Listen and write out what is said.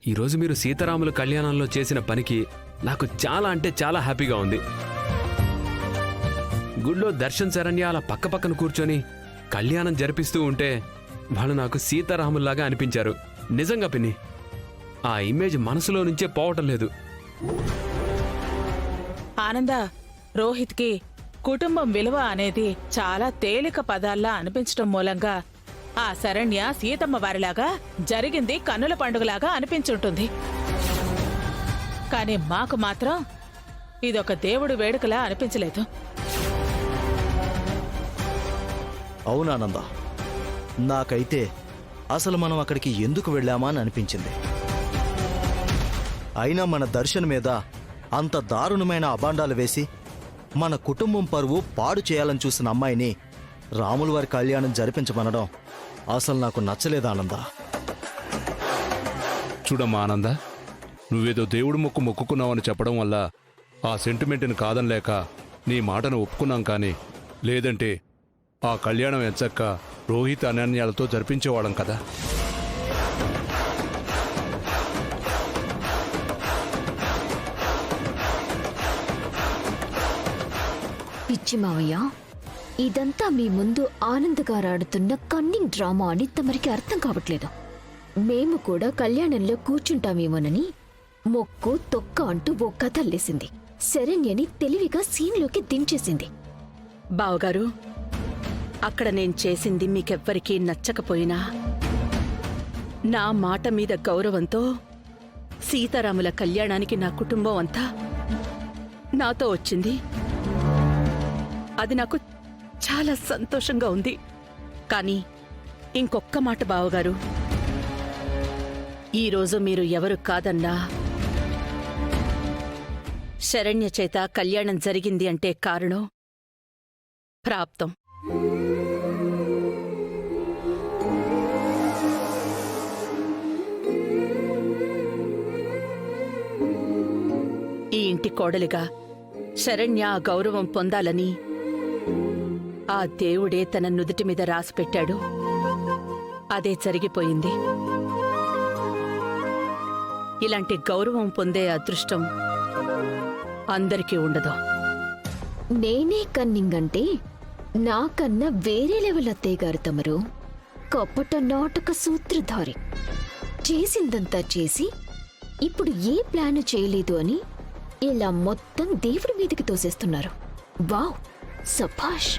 ఈరోజు మీరు సీతారాముల కళ్యాణంలో చేసిన పనికి నాకు చాలా అంటే చాలా హ్యాపీగా ఉంది. గుళ్ళో దర్శన్ శరణ్య అలా పక్కపక్కన కూర్చొని కళ్యాణం జరిపిస్తూ ఉంటే వాళ్ళు నాకు సీతారాముల్లాగా అనిపించారు. నిజంగా పిన్ని, ఆ ఇమేజ్ మనసులో నుంచే పోవటం లేదు. ఆనంద, రోహిత్కి కుటుంబం విలువ అనేది చాలా తేలిక పదాల్లా అనిపించటం మూలంగా ఆ శరణ్య సీతమ్మ వారిలాగా జరిగింది కన్నుల పండుగలాగా అనిపించుంటుంది. కానీ మాకు మాత్రం ఇదొక దేవుడి వేడుకలా అనిపించలేదు. అవునానంద, నాకైతే అసలు మనం అక్కడికి ఎందుకు వెళ్ళామా అని అనిపించింది. అయినా మన దర్శన్ మీద అంత దారుణమైన అబాండాలు వేసి మన కుటుంబం పరువు పాడు చేయాలని చూసిన అమ్మాయిని రాముల వారి కళ్యాణం జరిపించమనడం అసలు నాకు నచ్చలేదానంద. చూడమ్మా ఆనంద, నువ్వేదో దేవుడు మొక్కుకున్నావని చెప్పడం వల్ల ఆ సెంటిమెంట్ని కాదనలేక నీ మాటను ఒప్పుకున్నాం. కానీ లేదంటే ఆ కళ్యాణం ఎంచక్క రోహిత్ అనన్యాలతో జరిపించేవాళ్ళం కదా. పిచ్చి మావయ్య, ఇదంతా మీ ముందు ఆనంద్ గారు ఆడుతున్న కన్నింగ్ డ్రామా అని తమరికి అర్థం కావట్లేదు. మేము కూడా కళ్యాణంలో కూర్చుంటామేమోనని మొక్కు తొక్క అంటూ ఓ కథల్లేసింది. శరణ్యని తెలివిగా సీన్లోకి దించేసింది. బావగారు, అక్కడ నేను చేసింది మీకెవ్వరికీ నచ్చకపోయినా నా మాట మీద గౌరవంతో సీతారాముల కళ్యాణానికి నా కుటుంబం అంతా నాతో వచ్చింది. అది నాకు చాలా సంతోషంగా ఉంది. కానీ ఇంకొక్క మాట బావగారు, ఈరోజు మీరు ఎవరు కాదన్నా శరణ్య చేత కళ్యాణం జరిగింది అంటే కారణం ప్రాప్తం. ఈ ఇంటి కోడలిగా శరణ్య ఆ గౌరవం పొందాలని ఆ దేవుడే తన నుదుటి మీద రాసిపెట్టాడు. అదే జరిగిపోయింది. ఇలాంటి గౌరవం పొందే అదృష్టం అందరికీ ఉండదు. నేనే కన్నింగ్ అంటే నాకన్నా వేరే లెవెల్ అత్తయ్య గారు తమరు. కపట నాటక సూత్రధారి. చేసిందంతా చేసి ఇప్పుడు ఏ ప్లాను చేయలేదు అని ఇలా మొత్తం దేవుడి మీదకి తోసేస్తున్నారు. వావ్, సభాష్.